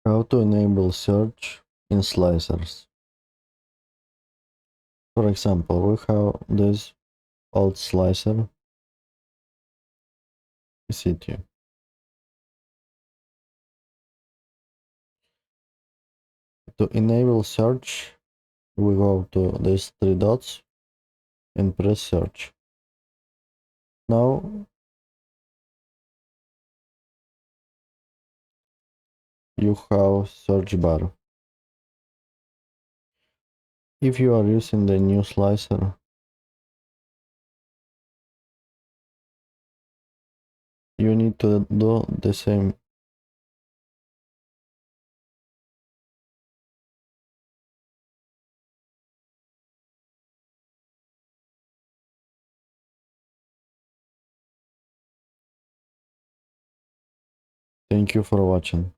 How to enable search in slicers. For example, we have this old slicer, EC2. To enable search, we go to these three dots and press search. Now you have search bar. If you are using the new slicer, you need to do the same. Thank you for watching.